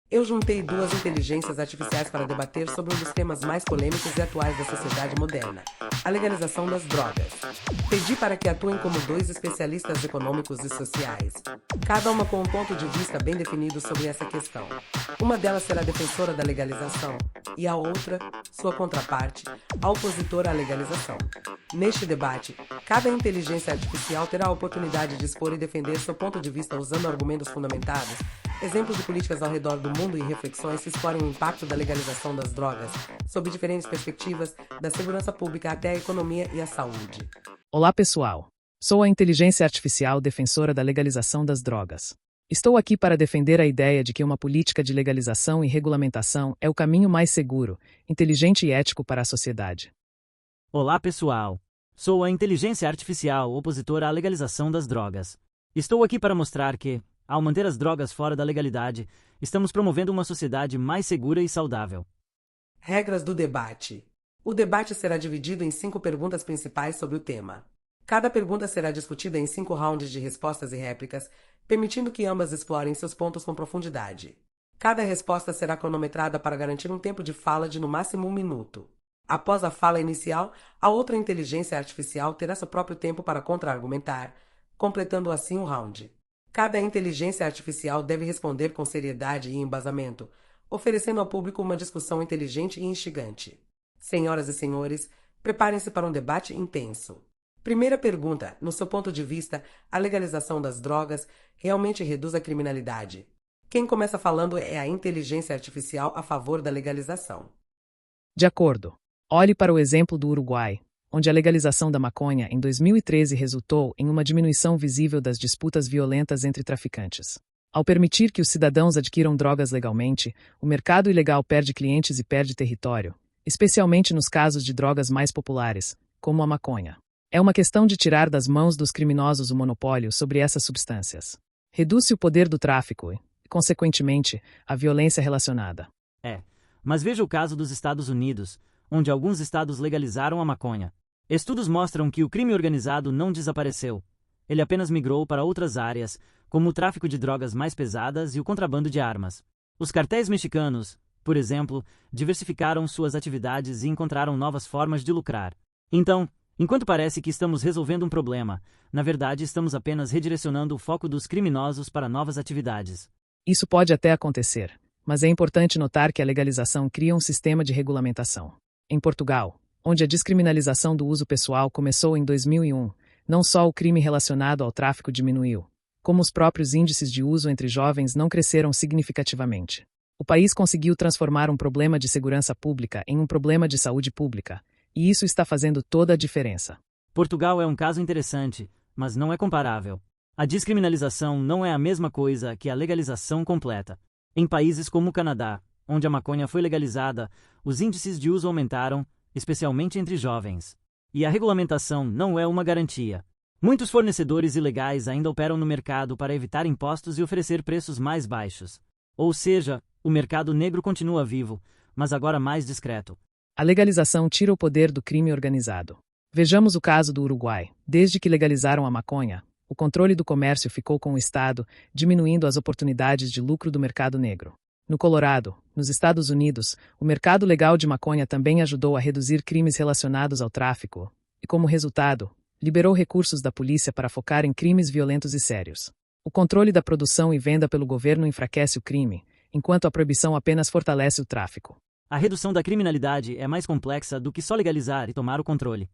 Eu juntei duas inteligências artificiais para debater sobre um dos temas mais polêmicos e atuais da sociedade moderna, a legalização das drogas. Pedi para que atuem como dois especialistas econômicos e sociais, cada uma com um ponto de vista bem definido sobre essa questão. Uma delas será defensora da legalização e a outra, sua contraparte, a opositora à legalização. Neste debate, cada inteligência artificial terá a oportunidade de expor e defender seu ponto de vista usando argumentos fundamentados, exemplos de políticas ao redor do mundo e reflexões que explorem o impacto da legalização das drogas, sob diferentes perspectivas, da segurança pública até a economia e a saúde. Olá pessoal, sou a inteligência artificial defensora da legalização das drogas. Estou aqui para defender a ideia de que uma política de legalização e regulamentação é o caminho mais seguro, inteligente e ético para a sociedade. Olá pessoal, sou a inteligência artificial opositora à legalização das drogas. Estou aqui para mostrar que, ao manter as drogas fora da legalidade, estamos promovendo uma sociedade mais segura e saudável. Regras do debate. O debate será dividido em 5 perguntas principais sobre o tema. Cada pergunta será discutida em 5 rounds de respostas e réplicas, permitindo que ambas explorem seus pontos com profundidade. Cada resposta será cronometrada para garantir um tempo de fala de no máximo 1 minuto. Após a fala inicial, a outra inteligência artificial terá seu próprio tempo para contra-argumentar, completando assim o round. Cada inteligência artificial deve responder com seriedade e embasamento, oferecendo ao público uma discussão inteligente e instigante. Senhoras e senhores, preparem-se para um debate intenso. Primeira pergunta: no seu ponto de vista, a legalização das drogas realmente reduz a criminalidade? Quem começa falando é a inteligência artificial a favor da legalização. De acordo. Olhe para o exemplo do Uruguai, onde a legalização da maconha em 2013 resultou em uma diminuição visível das disputas violentas entre traficantes. Ao permitir que os cidadãos adquiram drogas legalmente, o mercado ilegal perde clientes e perde território, especialmente nos casos de drogas mais populares, como a maconha. É uma questão de tirar das mãos dos criminosos o monopólio sobre essas substâncias. Reduz-se o poder do tráfico e, consequentemente, a violência relacionada. Mas veja o caso dos Estados Unidos, onde alguns estados legalizaram a maconha. Estudos mostram que o crime organizado não desapareceu. Ele apenas migrou para outras áreas, como o tráfico de drogas mais pesadas e o contrabando de armas. Os cartéis mexicanos, por exemplo, diversificaram suas atividades e encontraram novas formas de lucrar. Então, enquanto parece que estamos resolvendo um problema, na verdade estamos apenas redirecionando o foco dos criminosos para novas atividades. Isso pode até acontecer, mas é importante notar que a legalização cria um sistema de regulamentação. Em Portugal, onde a descriminalização do uso pessoal começou em 2001, não só o crime relacionado ao tráfico diminuiu, como os próprios índices de uso entre jovens não cresceram significativamente. O país conseguiu transformar um problema de segurança pública em um problema de saúde pública, e isso está fazendo toda a diferença. Portugal é um caso interessante, mas não é comparável. A descriminalização não é a mesma coisa que a legalização completa. Em países como o Canadá, onde a maconha foi legalizada, os índices de uso aumentaram, especialmente entre jovens. E a regulamentação não é uma garantia. Muitos fornecedores ilegais ainda operam no mercado para evitar impostos e oferecer preços mais baixos. Ou seja, o mercado negro continua vivo, mas agora mais discreto. A legalização tira o poder do crime organizado. Vejamos o caso do Uruguai. Desde que legalizaram a maconha, o controle do comércio ficou com o Estado, diminuindo as oportunidades de lucro do mercado negro. No Colorado, nos Estados Unidos, o mercado legal de maconha também ajudou a reduzir crimes relacionados ao tráfico e, como resultado, liberou recursos da polícia para focar em crimes violentos e sérios. O controle da produção e venda pelo governo enfraquece o crime, enquanto a proibição apenas fortalece o tráfico. A redução da criminalidade é mais complexa do que só legalizar e tomar o controle.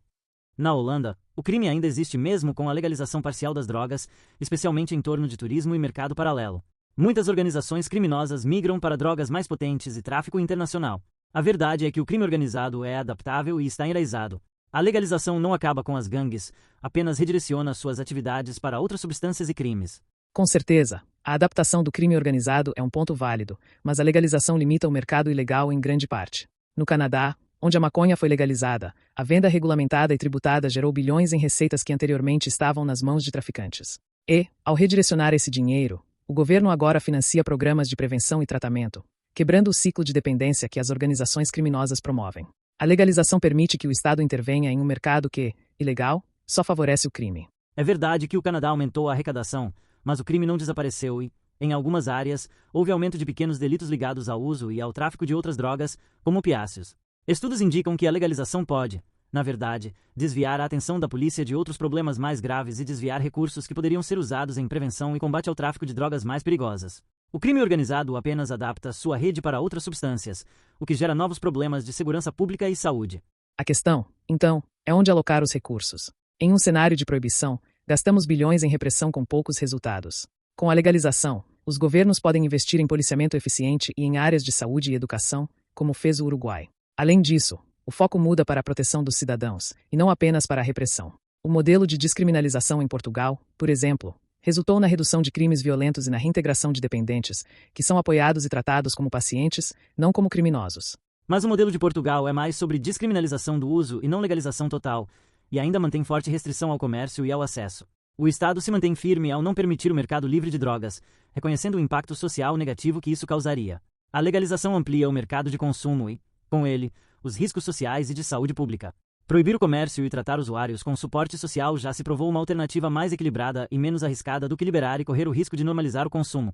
Na Holanda, o crime ainda existe mesmo com a legalização parcial das drogas, especialmente em torno de turismo e mercado paralelo. Muitas organizações criminosas migram para drogas mais potentes e tráfico internacional. A verdade é que o crime organizado é adaptável e está enraizado. A legalização não acaba com as gangues, apenas redireciona suas atividades para outras substâncias e crimes. Com certeza, a adaptação do crime organizado é um ponto válido, mas a legalização limita o mercado ilegal em grande parte. No Canadá, onde a maconha foi legalizada, a venda regulamentada e tributada gerou bilhões em receitas que anteriormente estavam nas mãos de traficantes. E, ao redirecionar esse dinheiro, o governo agora financia programas de prevenção e tratamento, quebrando o ciclo de dependência que as organizações criminosas promovem. A legalização permite que o Estado intervenha em um mercado que, ilegal, só favorece o crime. É verdade que o Canadá aumentou a arrecadação, mas o crime não desapareceu e, Em algumas áreas, houve aumento de pequenos delitos ligados ao uso e ao tráfico de outras drogas, como opiáceos. Estudos indicam que a legalização pode, na verdade, desviar a atenção da polícia de outros problemas mais graves e desviar recursos que poderiam ser usados em prevenção e combate ao tráfico de drogas mais perigosas. O crime organizado apenas adapta sua rede para outras substâncias, o que gera novos problemas de segurança pública e saúde. A questão, então, é onde alocar os recursos. Em um cenário de proibição, gastamos bilhões em repressão com poucos resultados. Com a legalização, os governos podem investir em policiamento eficiente e em áreas de saúde e educação, como fez o Uruguai. Além disso, o foco muda para a proteção dos cidadãos, e não apenas para a repressão. O modelo de descriminalização em Portugal, por exemplo, resultou na redução de crimes violentos e na reintegração de dependentes, que são apoiados e tratados como pacientes, não como criminosos. Mas o modelo de Portugal é mais sobre descriminalização do uso e não legalização total, e ainda mantém forte restrição ao comércio e ao acesso. O Estado se mantém firme ao não permitir o mercado livre de drogas, reconhecendo o impacto social negativo que isso causaria. A legalização amplia o mercado de consumo e, com ele, os riscos sociais e de saúde pública. Proibir o comércio e tratar usuários com suporte social já se provou uma alternativa mais equilibrada e menos arriscada do que liberar e correr o risco de normalizar o consumo.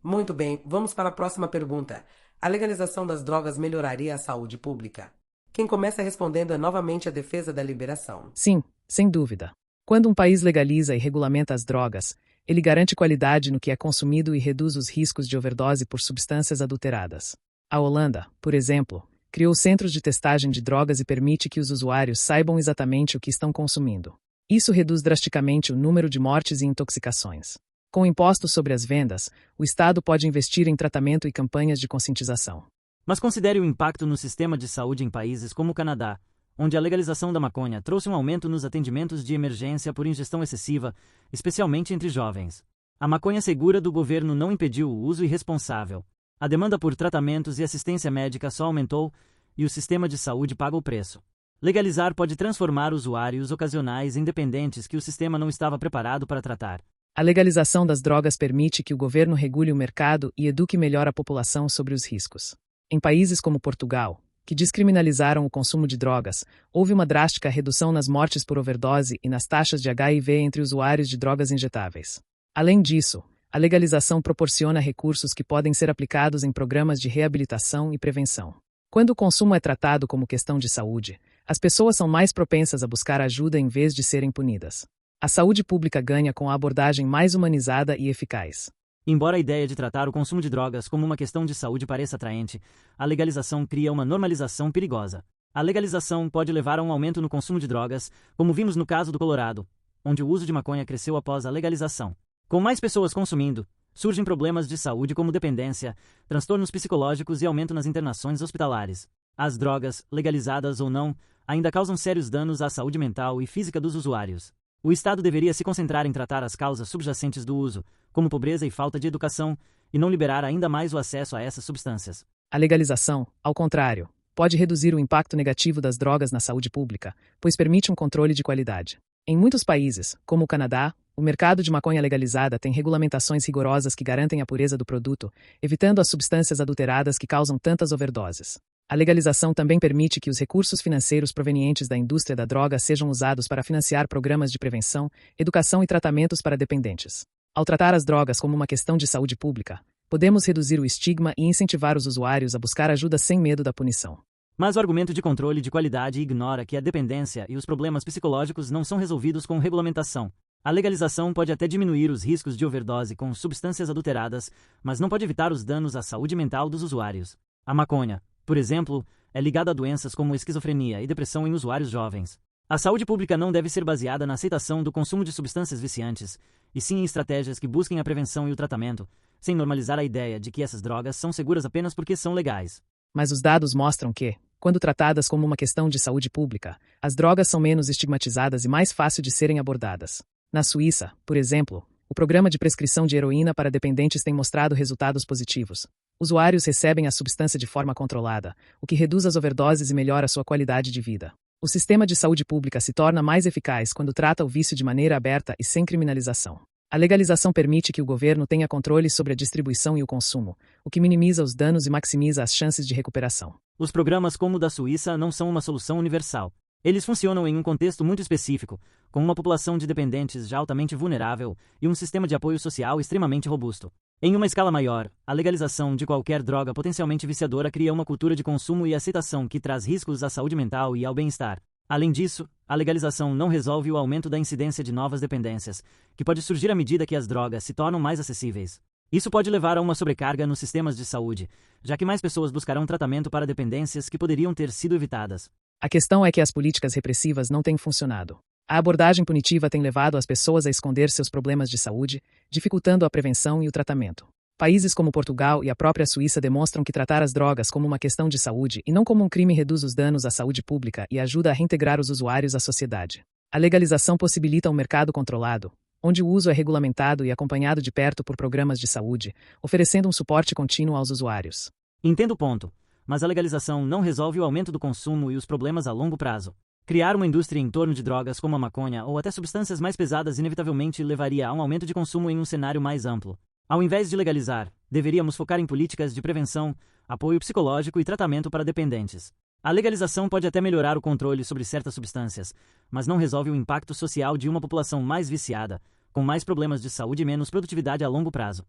Muito bem, vamos para a próxima pergunta. A legalização das drogas melhoraria a saúde pública? Quem começa respondendo é novamente a defesa da liberação. Sim, sem dúvida. Quando um país legaliza e regulamenta as drogas, ele garante qualidade no que é consumido e reduz os riscos de overdose por substâncias adulteradas. A Holanda, por exemplo, criou centros de testagem de drogas e permite que os usuários saibam exatamente o que estão consumindo. Isso reduz drasticamente o número de mortes e intoxicações. Com impostos sobre as vendas, o Estado pode investir em tratamento e campanhas de conscientização. Mas considere o impacto no sistema de saúde em países como o Canadá, onde a legalização da maconha trouxe um aumento nos atendimentos de emergência por ingestão excessiva, especialmente entre jovens. A maconha segura do governo não impediu o uso irresponsável. A demanda por tratamentos e assistência médica só aumentou, e o sistema de saúde paga o preço. Legalizar pode transformar usuários ocasionais em dependentes que o sistema não estava preparado para tratar. A legalização das drogas permite que o governo regule o mercado e eduque melhor a população sobre os riscos. Em países como Portugal, que descriminalizaram o consumo de drogas, houve uma drástica redução nas mortes por overdose e nas taxas de HIV entre usuários de drogas injetáveis. Além disso, a legalização proporciona recursos que podem ser aplicados em programas de reabilitação e prevenção. Quando o consumo é tratado como questão de saúde, as pessoas são mais propensas a buscar ajuda em vez de serem punidas. A saúde pública ganha com a abordagem mais humanizada e eficaz. Embora a ideia de tratar o consumo de drogas como uma questão de saúde pareça atraente, a legalização cria uma normalização perigosa. A legalização pode levar a um aumento no consumo de drogas, como vimos no caso do Colorado, onde o uso de maconha cresceu após a legalização. Com mais pessoas consumindo, surgem problemas de saúde como dependência, transtornos psicológicos e aumento nas internações hospitalares. As drogas, legalizadas ou não, ainda causam sérios danos à saúde mental e física dos usuários. O Estado deveria se concentrar em tratar as causas subjacentes do uso, como pobreza e falta de educação, e não liberar ainda mais o acesso a essas substâncias. A legalização, ao contrário, pode reduzir o impacto negativo das drogas na saúde pública, pois permite um controle de qualidade. Em muitos países, como o Canadá, o mercado de maconha legalizada tem regulamentações rigorosas que garantem a pureza do produto, evitando as substâncias adulteradas que causam tantas overdoses. A legalização também permite que os recursos financeiros provenientes da indústria da droga sejam usados para financiar programas de prevenção, educação e tratamentos para dependentes. Ao tratar as drogas como uma questão de saúde pública, podemos reduzir o estigma e incentivar os usuários a buscar ajuda sem medo da punição. Mas o argumento de controle de qualidade ignora que a dependência e os problemas psicológicos não são resolvidos com regulamentação. A legalização pode até diminuir os riscos de overdose com substâncias adulteradas, mas não pode evitar os danos à saúde mental dos usuários. A maconha, por exemplo, é ligada a doenças como esquizofrenia e depressão em usuários jovens. A saúde pública não deve ser baseada na aceitação do consumo de substâncias viciantes, e sim em estratégias que busquem a prevenção e o tratamento, sem normalizar a ideia de que essas drogas são seguras apenas porque são legais. Mas os dados mostram que, quando tratadas como uma questão de saúde pública, as drogas são menos estigmatizadas e mais fácil de serem abordadas. Na Suíça, por exemplo, o programa de prescrição de heroína para dependentes tem mostrado resultados positivos. Usuários recebem a substância de forma controlada, o que reduz as overdoses e melhora sua qualidade de vida. O sistema de saúde pública se torna mais eficaz quando trata o vício de maneira aberta e sem criminalização. A legalização permite que o governo tenha controle sobre a distribuição e o consumo, o que minimiza os danos e maximiza as chances de recuperação. Os programas como o da Suíça não são uma solução universal. Eles funcionam em um contexto muito específico, com uma população de dependentes já altamente vulnerável e um sistema de apoio social extremamente robusto. Em uma escala maior, a legalização de qualquer droga potencialmente viciadora cria uma cultura de consumo e aceitação que traz riscos à saúde mental e ao bem-estar. Além disso, a legalização não resolve o aumento da incidência de novas dependências, que pode surgir à medida que as drogas se tornam mais acessíveis. Isso pode levar a uma sobrecarga nos sistemas de saúde, já que mais pessoas buscarão tratamento para dependências que poderiam ter sido evitadas. A questão é que as políticas repressivas não têm funcionado. A abordagem punitiva tem levado as pessoas a esconder seus problemas de saúde, dificultando a prevenção e o tratamento. Países como Portugal e a própria Suíça demonstram que tratar as drogas como uma questão de saúde e não como um crime reduz os danos à saúde pública e ajuda a reintegrar os usuários à sociedade. A legalização possibilita um mercado controlado, onde o uso é regulamentado e acompanhado de perto por programas de saúde, oferecendo um suporte contínuo aos usuários. Entendo o ponto, mas a legalização não resolve o aumento do consumo e os problemas a longo prazo. Criar uma indústria em torno de drogas como a maconha ou até substâncias mais pesadas inevitavelmente levaria a um aumento de consumo em um cenário mais amplo. Ao invés de legalizar, deveríamos focar em políticas de prevenção, apoio psicológico e tratamento para dependentes. A legalização pode até melhorar o controle sobre certas substâncias, mas não resolve o impacto social de uma população mais viciada, com mais problemas de saúde e menos produtividade a longo prazo.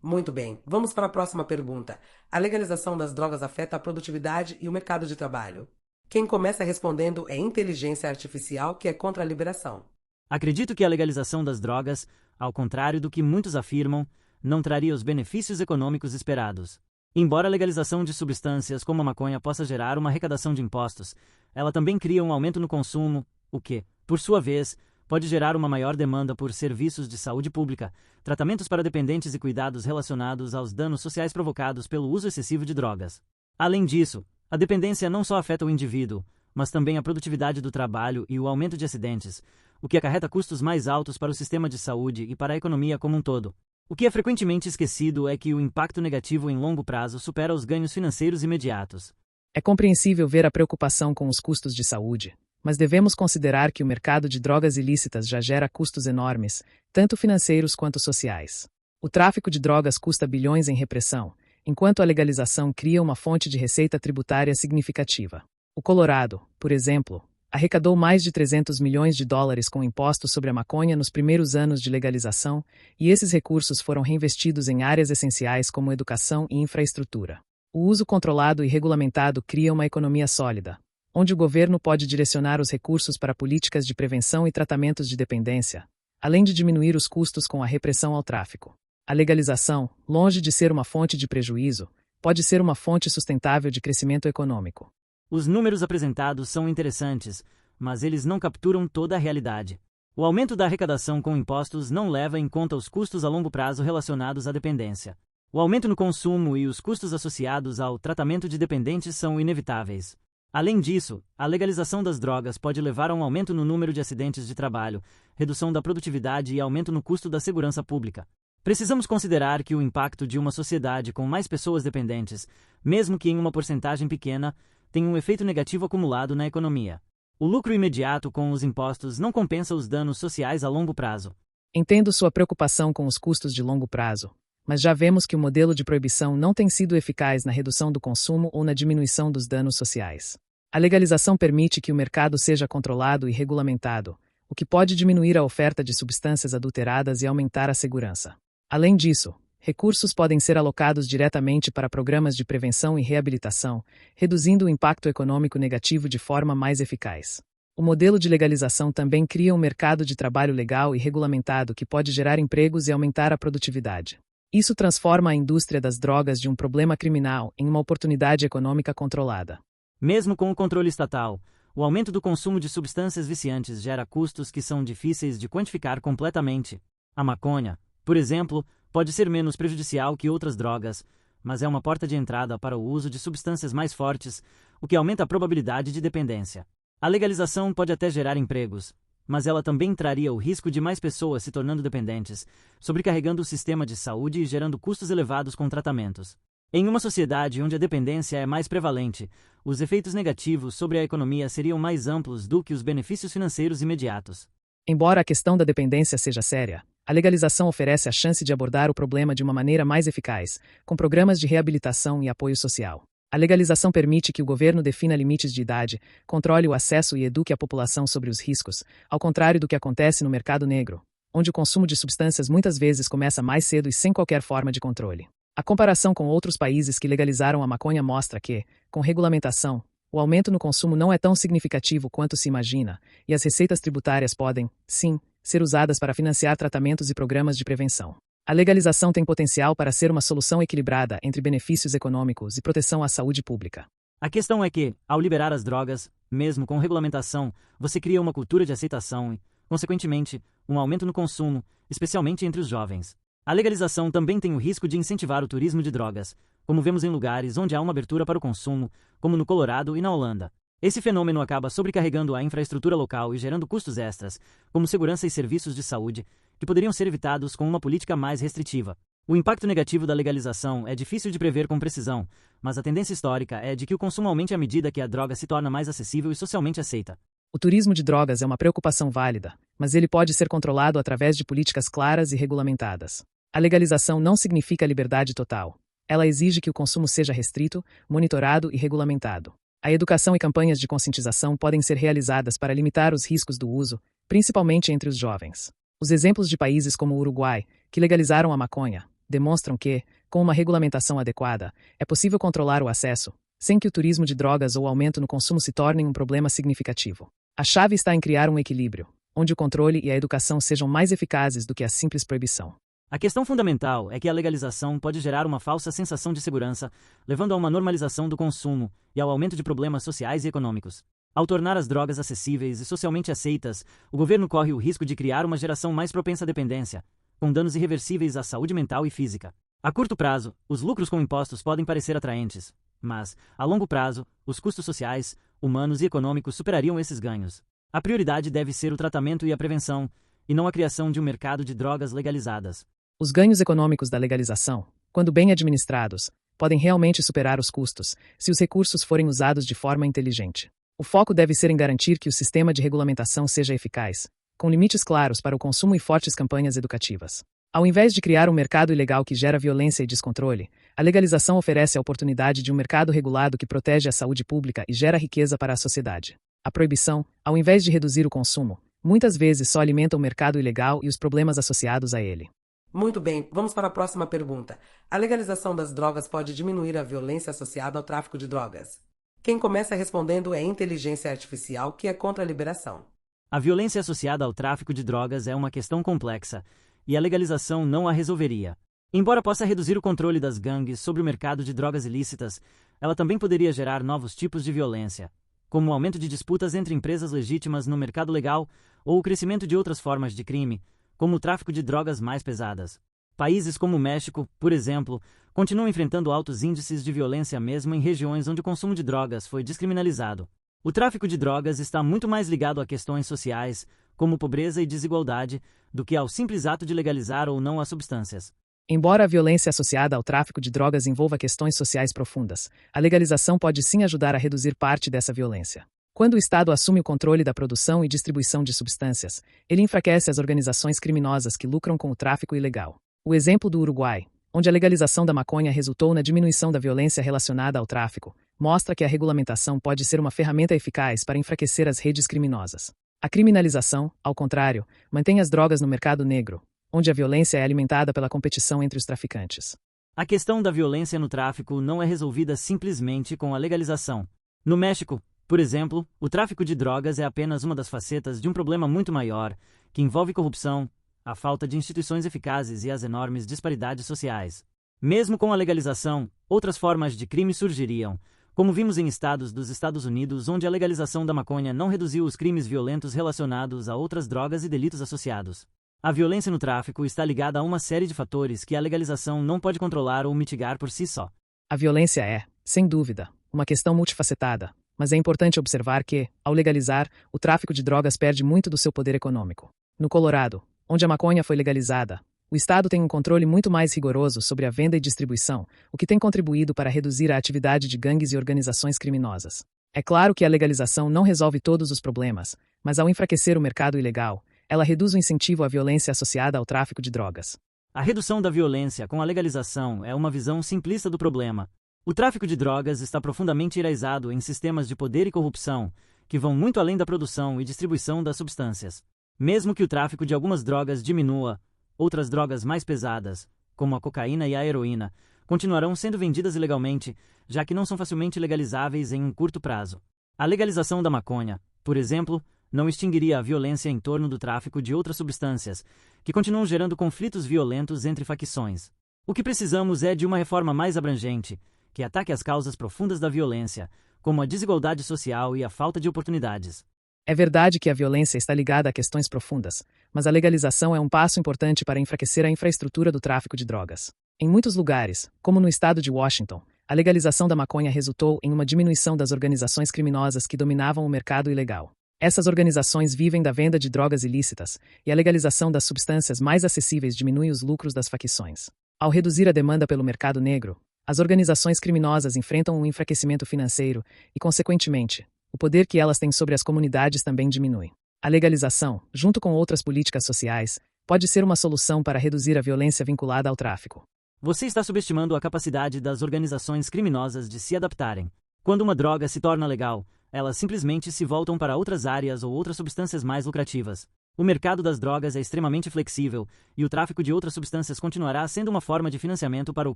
Muito bem, vamos para a próxima pergunta. A legalização das drogas afeta a produtividade e o mercado de trabalho? Quem começa respondendo é Inteligência Artificial, que é contra a liberação. Acredito que a legalização das drogas, ao contrário do que muitos afirmam, não traria os benefícios econômicos esperados. Embora a legalização de substâncias como a maconha possa gerar uma arrecadação de impostos, ela também cria um aumento no consumo, o que, por sua vez, pode gerar uma maior demanda por serviços de saúde pública, tratamentos para dependentes e cuidados relacionados aos danos sociais provocados pelo uso excessivo de drogas. Além disso, a dependência não só afeta o indivíduo, mas também a produtividade do trabalho e o aumento de acidentes, o que acarreta custos mais altos para o sistema de saúde e para a economia como um todo. O que é frequentemente esquecido é que o impacto negativo em longo prazo supera os ganhos financeiros imediatos. É compreensível ver a preocupação com os custos de saúde, mas devemos considerar que o mercado de drogas ilícitas já gera custos enormes, tanto financeiros quanto sociais. O tráfico de drogas custa bilhões em repressão, enquanto a legalização cria uma fonte de receita tributária significativa. O Colorado, por exemplo, arrecadou mais de 300 milhões de dólares com impostos sobre a maconha nos primeiros anos de legalização, e esses recursos foram reinvestidos em áreas essenciais como educação e infraestrutura. O uso controlado e regulamentado cria uma economia sólida, onde o governo pode direcionar os recursos para políticas de prevenção e tratamentos de dependência, além de diminuir os custos com a repressão ao tráfico. A legalização, longe de ser uma fonte de prejuízo, pode ser uma fonte sustentável de crescimento econômico. Os números apresentados são interessantes, mas eles não capturam toda a realidade. O aumento da arrecadação com impostos não leva em conta os custos a longo prazo relacionados à dependência. O aumento no consumo e os custos associados ao tratamento de dependentes são inevitáveis. Além disso, a legalização das drogas pode levar a um aumento no número de acidentes de trabalho, redução da produtividade e aumento no custo da segurança pública. Precisamos considerar que o impacto de uma sociedade com mais pessoas dependentes, mesmo que em uma porcentagem pequena, tem um efeito negativo acumulado na economia. O lucro imediato com os impostos não compensa os danos sociais a longo prazo. Entendo sua preocupação com os custos de longo prazo, mas já vemos que o modelo de proibição não tem sido eficaz na redução do consumo ou na diminuição dos danos sociais. A legalização permite que o mercado seja controlado e regulamentado, o que pode diminuir a oferta de substâncias adulteradas e aumentar a segurança. Além disso, recursos podem ser alocados diretamente para programas de prevenção e reabilitação, reduzindo o impacto econômico negativo de forma mais eficaz. O modelo de legalização também cria um mercado de trabalho legal e regulamentado que pode gerar empregos e aumentar a produtividade. Isso transforma a indústria das drogas de um problema criminal em uma oportunidade econômica controlada. Mesmo com o controle estatal, o aumento do consumo de substâncias viciantes gera custos que são difíceis de quantificar completamente. A maconha, por exemplo, pode ser menos prejudicial que outras drogas, mas é uma porta de entrada para o uso de substâncias mais fortes, o que aumenta a probabilidade de dependência. A legalização pode até gerar empregos, mas ela também traria o risco de mais pessoas se tornando dependentes, sobrecarregando o sistema de saúde e gerando custos elevados com tratamentos. Em uma sociedade onde a dependência é mais prevalente, os efeitos negativos sobre a economia seriam mais amplos do que os benefícios financeiros imediatos. Embora a questão da dependência seja séria, a legalização oferece a chance de abordar o problema de uma maneira mais eficaz, com programas de reabilitação e apoio social. A legalização permite que o governo defina limites de idade, controle o acesso e eduque a população sobre os riscos, ao contrário do que acontece no mercado negro, onde o consumo de substâncias muitas vezes começa mais cedo e sem qualquer forma de controle. A comparação com outros países que legalizaram a maconha mostra que, com regulamentação, o aumento no consumo não é tão significativo quanto se imagina, e as receitas tributárias podem, sim, ser usadas para financiar tratamentos e programas de prevenção. A legalização tem potencial para ser uma solução equilibrada entre benefícios econômicos e proteção à saúde pública. A questão é que, ao liberar as drogas, mesmo com regulamentação, você cria uma cultura de aceitação e, consequentemente, um aumento no consumo, especialmente entre os jovens. A legalização também tem o risco de incentivar o turismo de drogas, como vemos em lugares onde há uma abertura para o consumo, como no Colorado e na Holanda. Esse fenômeno acaba sobrecarregando a infraestrutura local e gerando custos extras, como segurança e serviços de saúde, que poderiam ser evitados com uma política mais restritiva. O impacto negativo da legalização é difícil de prever com precisão, mas a tendência histórica é de que o consumo aumente à medida que a droga se torna mais acessível e socialmente aceita. O turismo de drogas é uma preocupação válida, mas ele pode ser controlado através de políticas claras e regulamentadas. A legalização não significa liberdade total. Ela exige que o consumo seja restrito, monitorado e regulamentado. A educação e campanhas de conscientização podem ser realizadas para limitar os riscos do uso, principalmente entre os jovens. Os exemplos de países como o Uruguai, que legalizaram a maconha, demonstram que, com uma regulamentação adequada, é possível controlar o acesso, sem que o turismo de drogas ou o aumento no consumo se tornem um problema significativo. A chave está em criar um equilíbrio, onde o controle e a educação sejam mais eficazes do que a simples proibição. A questão fundamental é que a legalização pode gerar uma falsa sensação de segurança, levando a uma normalização do consumo e ao aumento de problemas sociais e econômicos. Ao tornar as drogas acessíveis e socialmente aceitas, o governo corre o risco de criar uma geração mais propensa à dependência, com danos irreversíveis à saúde mental e física. A curto prazo, os lucros com impostos podem parecer atraentes, mas, a longo prazo, os custos sociais, humanos e econômicos superariam esses ganhos. A prioridade deve ser o tratamento e a prevenção, e não a criação de um mercado de drogas legalizadas. Os ganhos econômicos da legalização, quando bem administrados, podem realmente superar os custos, se os recursos forem usados de forma inteligente. O foco deve ser em garantir que o sistema de regulamentação seja eficaz, com limites claros para o consumo e fortes campanhas educativas. Ao invés de criar um mercado ilegal que gera violência e descontrole, a legalização oferece a oportunidade de um mercado regulado que protege a saúde pública e gera riqueza para a sociedade. A proibição, ao invés de reduzir o consumo, muitas vezes só alimenta o mercado ilegal e os problemas associados a ele. Muito bem, vamos para a próxima pergunta. A legalização das drogas pode diminuir a violência associada ao tráfico de drogas? Quem começa respondendo é a inteligência artificial, que é contra a liberação. A violência associada ao tráfico de drogas é uma questão complexa, e a legalização não a resolveria. Embora possa reduzir o controle das gangues sobre o mercado de drogas ilícitas, ela também poderia gerar novos tipos de violência, como o aumento de disputas entre empresas legítimas no mercado legal ou o crescimento de outras formas de crime, como o tráfico de drogas mais pesadas. Países como o México, por exemplo, continuam enfrentando altos índices de violência mesmo em regiões onde o consumo de drogas foi descriminalizado. O tráfico de drogas está muito mais ligado a questões sociais, como pobreza e desigualdade, do que ao simples ato de legalizar ou não as substâncias. Embora a violência associada ao tráfico de drogas envolva questões sociais profundas, a legalização pode sim ajudar a reduzir parte dessa violência. Quando o Estado assume o controle da produção e distribuição de substâncias, ele enfraquece as organizações criminosas que lucram com o tráfico ilegal. O exemplo do Uruguai, onde a legalização da maconha resultou na diminuição da violência relacionada ao tráfico, mostra que a regulamentação pode ser uma ferramenta eficaz para enfraquecer as redes criminosas. A criminalização, ao contrário, mantém as drogas no mercado negro, onde a violência é alimentada pela competição entre os traficantes. A questão da violência no tráfico não é resolvida simplesmente com a legalização. No México, por exemplo, o tráfico de drogas é apenas uma das facetas de um problema muito maior, que envolve corrupção, a falta de instituições eficazes e as enormes disparidades sociais. Mesmo com a legalização, outras formas de crime surgiriam, como vimos em estados dos Estados Unidos onde a legalização da maconha não reduziu os crimes violentos relacionados a outras drogas e delitos associados. A violência no tráfico está ligada a uma série de fatores que a legalização não pode controlar ou mitigar por si só. A violência é, sem dúvida, uma questão multifacetada, mas é importante observar que, ao legalizar, o tráfico de drogas perde muito do seu poder econômico. No Colorado, onde a maconha foi legalizada, o Estado tem um controle muito mais rigoroso sobre a venda e distribuição, o que tem contribuído para reduzir a atividade de gangues e organizações criminosas. É claro que a legalização não resolve todos os problemas, mas ao enfraquecer o mercado ilegal, ela reduz o incentivo à violência associada ao tráfico de drogas. A redução da violência com a legalização é uma visão simplista do problema. O tráfico de drogas está profundamente enraizado em sistemas de poder e corrupção, que vão muito além da produção e distribuição das substâncias. Mesmo que o tráfico de algumas drogas diminua, outras drogas mais pesadas, como a cocaína e a heroína, continuarão sendo vendidas ilegalmente, já que não são facilmente legalizáveis em um curto prazo. A legalização da maconha, por exemplo, não extinguiria a violência em torno do tráfico de outras substâncias, que continuam gerando conflitos violentos entre facções. O que precisamos é de uma reforma mais abrangente, que ataque as causas profundas da violência, como a desigualdade social e a falta de oportunidades. É verdade que a violência está ligada a questões profundas, mas a legalização é um passo importante para enfraquecer a infraestrutura do tráfico de drogas. Em muitos lugares, como no estado de Washington, a legalização da maconha resultou em uma diminuição das organizações criminosas que dominavam o mercado ilegal. Essas organizações vivem da venda de drogas ilícitas, e a legalização das substâncias mais acessíveis diminui os lucros das facções. Ao reduzir a demanda pelo mercado negro, as organizações criminosas enfrentam um enfraquecimento financeiro e, consequentemente, o poder que elas têm sobre as comunidades também diminui. A legalização, junto com outras políticas sociais, pode ser uma solução para reduzir a violência vinculada ao tráfico. Você está subestimando a capacidade das organizações criminosas de se adaptarem. Quando uma droga se torna legal, elas simplesmente se voltam para outras áreas ou outras substâncias mais lucrativas. O mercado das drogas é extremamente flexível, e o tráfico de outras substâncias continuará sendo uma forma de financiamento para o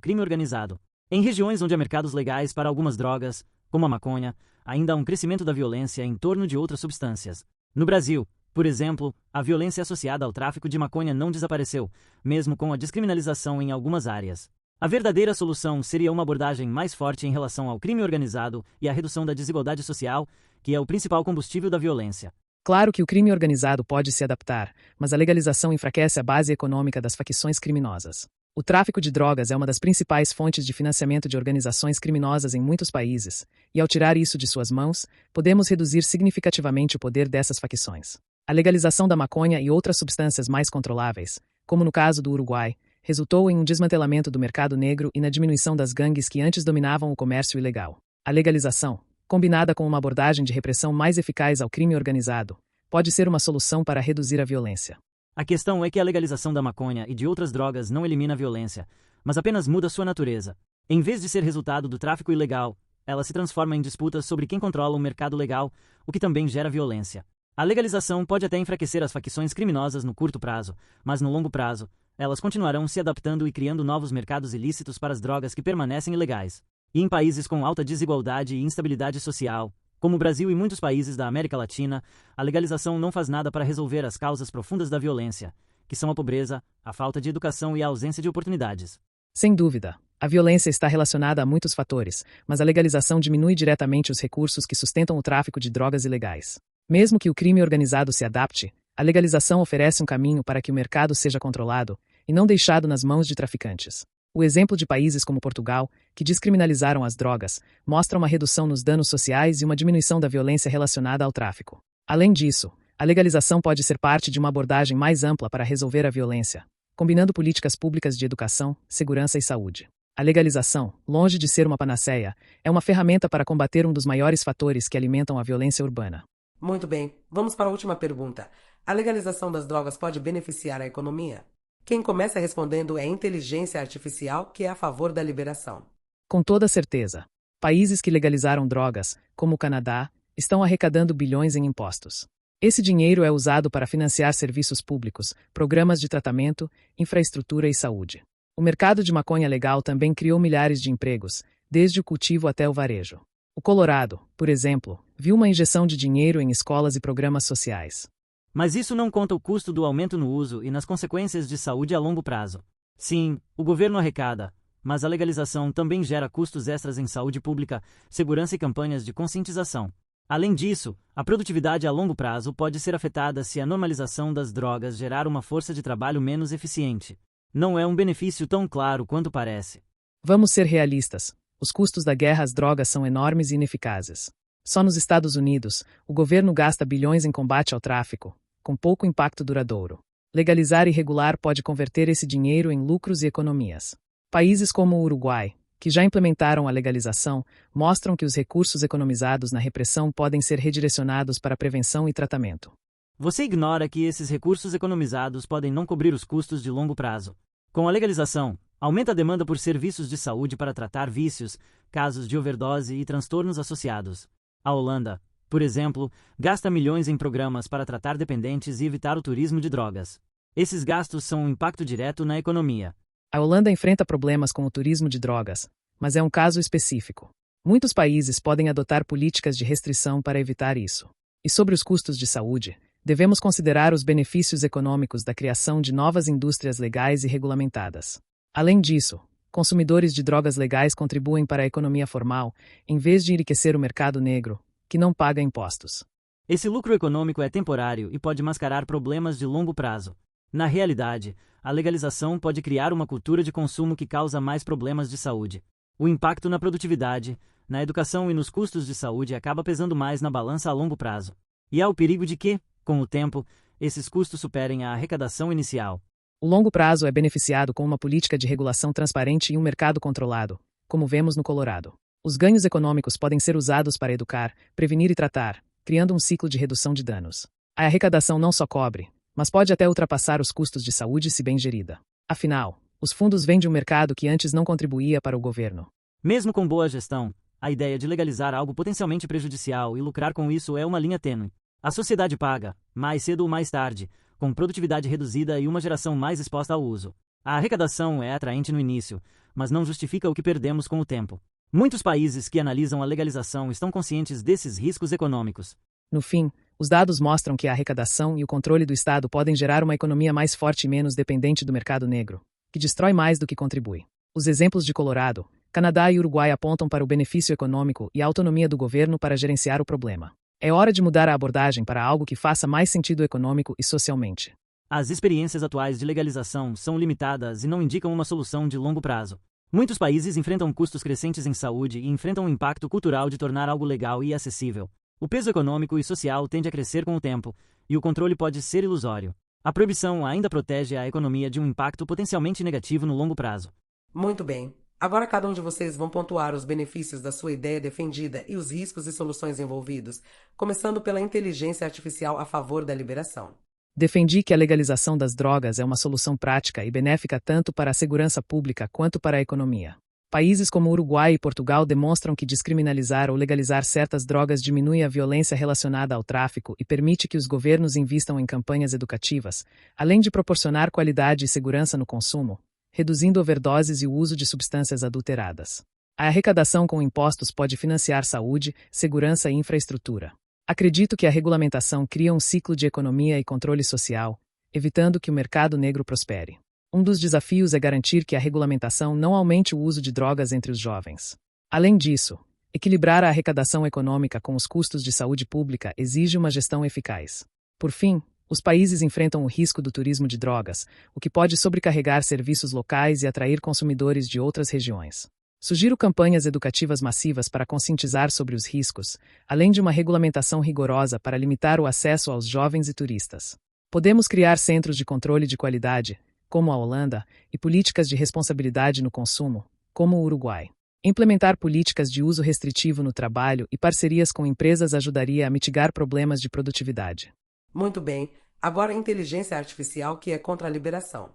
crime organizado. Em regiões onde há mercados legais para algumas drogas, como a maconha, ainda há um crescimento da violência em torno de outras substâncias. No Brasil, por exemplo, a violência associada ao tráfico de maconha não desapareceu, mesmo com a descriminalização em algumas áreas. A verdadeira solução seria uma abordagem mais forte em relação ao crime organizado e a redução da desigualdade social, que é o principal combustível da violência. Claro que o crime organizado pode se adaptar, mas a legalização enfraquece a base econômica das facções criminosas. O tráfico de drogas é uma das principais fontes de financiamento de organizações criminosas em muitos países, e ao tirar isso de suas mãos, podemos reduzir significativamente o poder dessas facções. A legalização da maconha e outras substâncias mais controláveis, como no caso do Uruguai, resultou em um desmantelamento do mercado negro e na diminuição das gangues que antes dominavam o comércio ilegal. A legalização, combinada com uma abordagem de repressão mais eficaz ao crime organizado, pode ser uma solução para reduzir a violência. A questão é que a legalização da maconha e de outras drogas não elimina a violência, mas apenas muda sua natureza. Em vez de ser resultado do tráfico ilegal, ela se transforma em disputas sobre quem controla o mercado legal, o que também gera violência. A legalização pode até enfraquecer as facções criminosas no curto prazo, mas no longo prazo, elas continuarão se adaptando e criando novos mercados ilícitos para as drogas que permanecem ilegais. E em países com alta desigualdade e instabilidade social, como o Brasil e muitos países da América Latina, a legalização não faz nada para resolver as causas profundas da violência, que são a pobreza, a falta de educação e a ausência de oportunidades. Sem dúvida, a violência está relacionada a muitos fatores, mas a legalização diminui diretamente os recursos que sustentam o tráfico de drogas ilegais. Mesmo que o crime organizado se adapte, a legalização oferece um caminho para que o mercado seja controlado e não deixado nas mãos de traficantes. O exemplo de países como Portugal, que descriminalizaram as drogas, mostra uma redução nos danos sociais e uma diminuição da violência relacionada ao tráfico. Além disso, a legalização pode ser parte de uma abordagem mais ampla para resolver a violência, combinando políticas públicas de educação, segurança e saúde. A legalização, longe de ser uma panaceia, é uma ferramenta para combater um dos maiores fatores que alimentam a violência urbana. Muito bem, vamos para a última pergunta. A legalização das drogas pode beneficiar a economia? Quem começa respondendo é a inteligência artificial, que é a favor da liberação. Com toda certeza. Países que legalizaram drogas, como o Canadá, estão arrecadando bilhões em impostos. Esse dinheiro é usado para financiar serviços públicos, programas de tratamento, infraestrutura e saúde. O mercado de maconha legal também criou milhares de empregos, desde o cultivo até o varejo. O Colorado, por exemplo, viu uma injeção de dinheiro em escolas e programas sociais. Mas isso não conta o custo do aumento no uso e nas consequências de saúde a longo prazo. Sim, o governo arrecada, mas a legalização também gera custos extras em saúde pública, segurança e campanhas de conscientização. Além disso, a produtividade a longo prazo pode ser afetada se a normalização das drogas gerar uma força de trabalho menos eficiente. Não é um benefício tão claro quanto parece. Vamos ser realistas. Os custos da guerra às drogas são enormes e ineficazes. Só nos Estados Unidos, o governo gasta bilhões em combate ao tráfico, com pouco impacto duradouro. Legalizar e regular pode converter esse dinheiro em lucros e economias. Países como o Uruguai, que já implementaram a legalização, mostram que os recursos economizados na repressão podem ser redirecionados para prevenção e tratamento. Você ignora que esses recursos economizados podem não cobrir os custos de longo prazo. Com a legalização, Aumenta a demanda por serviços de saúde para tratar vícios, casos de overdose e transtornos associados. A Holanda, por exemplo, gasta milhões em programas para tratar dependentes e evitar o turismo de drogas. Esses gastos são um impacto direto na economia. A Holanda enfrenta problemas com o turismo de drogas, mas é um caso específico. Muitos países podem adotar políticas de restrição para evitar isso. E sobre os custos de saúde, devemos considerar os benefícios econômicos da criação de novas indústrias legais e regulamentadas. Além disso, consumidores de drogas legais contribuem para a economia formal, em vez de enriquecer o mercado negro, que não paga impostos. Esse lucro econômico é temporário e pode mascarar problemas de longo prazo. Na realidade, a legalização pode criar uma cultura de consumo que causa mais problemas de saúde. O impacto na produtividade, na educação e nos custos de saúde acaba pesando mais na balança a longo prazo. E há o perigo de que, com o tempo, esses custos superem a arrecadação inicial. O longo prazo é beneficiado com uma política de regulação transparente e um mercado controlado, como vemos no Colorado. Os ganhos econômicos podem ser usados para educar, prevenir e tratar, criando um ciclo de redução de danos. A arrecadação não só cobre, mas pode até ultrapassar os custos de saúde se bem gerida. Afinal, os fundos vêm de um mercado que antes não contribuía para o governo. Mesmo com boa gestão, a ideia de legalizar algo potencialmente prejudicial e lucrar com isso é uma linha tênue. A sociedade paga, mais cedo ou mais tarde, com produtividade reduzida e uma geração mais exposta ao uso. A arrecadação é atraente no início, mas não justifica o que perdemos com o tempo. Muitos países que analisam a legalização estão conscientes desses riscos econômicos. No fim, os dados mostram que a arrecadação e o controle do Estado podem gerar uma economia mais forte e menos dependente do mercado negro, que destrói mais do que contribui. Os exemplos de Colorado, Canadá e Uruguai apontam para o benefício econômico e a autonomia do governo para gerenciar o problema. É hora de mudar a abordagem para algo que faça mais sentido econômico e socialmente. As experiências atuais de legalização são limitadas e não indicam uma solução de longo prazo. Muitos países enfrentam custos crescentes em saúde e enfrentam o impacto cultural de tornar algo legal e acessível. O peso econômico e social tende a crescer com o tempo, e o controle pode ser ilusório. A proibição ainda protege a economia de um impacto potencialmente negativo no longo prazo. Muito bem. Agora cada um de vocês vão pontuar os benefícios da sua ideia defendida e os riscos e soluções envolvidos, começando pela inteligência artificial a favor da liberação. Defendi que a legalização das drogas é uma solução prática e benéfica tanto para a segurança pública quanto para a economia. Países como Uruguai e Portugal demonstram que descriminalizar ou legalizar certas drogas diminui a violência relacionada ao tráfico e permite que os governos invistam em campanhas educativas, além de proporcionar qualidade e segurança no consumo, reduzindo overdoses e o uso de substâncias adulteradas. A arrecadação com impostos pode financiar saúde, segurança e infraestrutura. Acredito que a regulamentação cria um ciclo de economia e controle social, evitando que o mercado negro prospere. Um dos desafios é garantir que a regulamentação não aumente o uso de drogas entre os jovens. Além disso, equilibrar a arrecadação econômica com os custos de saúde pública exige uma gestão eficaz. Por fim, os países enfrentam o risco do turismo de drogas, o que pode sobrecarregar serviços locais e atrair consumidores de outras regiões. Sugiro campanhas educativas massivas para conscientizar sobre os riscos, além de uma regulamentação rigorosa para limitar o acesso aos jovens e turistas. Podemos criar centros de controle de qualidade, como a Holanda, e políticas de responsabilidade no consumo, como o Uruguai. Implementar políticas de uso restritivo no trabalho e parcerias com empresas ajudaria a mitigar problemas de produtividade. Muito bem. Agora a inteligência artificial que é contra a liberação.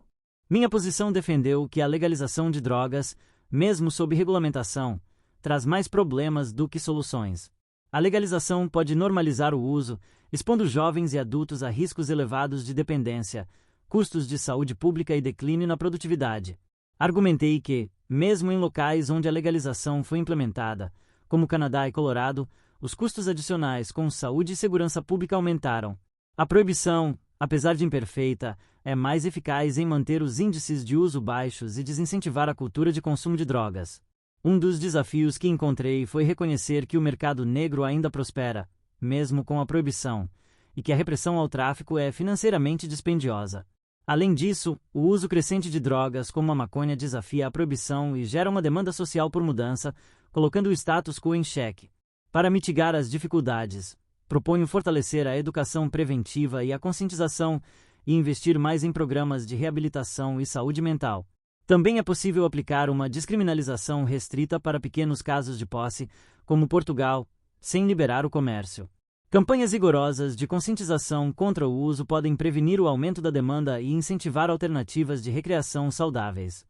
Minha posição defendeu que a legalização de drogas, mesmo sob regulamentação, traz mais problemas do que soluções. A legalização pode normalizar o uso, expondo jovens e adultos a riscos elevados de dependência, custos de saúde pública e declínio na produtividade. Argumentei que, mesmo em locais onde a legalização foi implementada, como Canadá e Colorado, os custos adicionais com saúde e segurança pública aumentaram. A proibição, apesar de imperfeita, é mais eficaz em manter os índices de uso baixos e desincentivar a cultura de consumo de drogas. Um dos desafios que encontrei foi reconhecer que o mercado negro ainda prospera, mesmo com a proibição, e que a repressão ao tráfico é financeiramente dispendiosa. Além disso, o uso crescente de drogas como a maconha desafia a proibição e gera uma demanda social por mudança, colocando o status quo em xeque. Para mitigar as dificuldades, proponho fortalecer a educação preventiva e a conscientização e investir mais em programas de reabilitação e saúde mental. Também é possível aplicar uma descriminalização restrita para pequenos casos de posse, como Portugal, sem liberar o comércio. Campanhas rigorosas de conscientização contra o uso podem prevenir o aumento da demanda e incentivar alternativas de recreação saudáveis.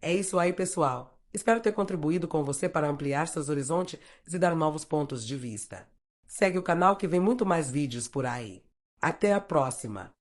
É isso aí, pessoal. Espero ter contribuído com você para ampliar seus horizontes e dar novos pontos de vista. Segue o canal que vem muito mais vídeos por aí. Até a próxima!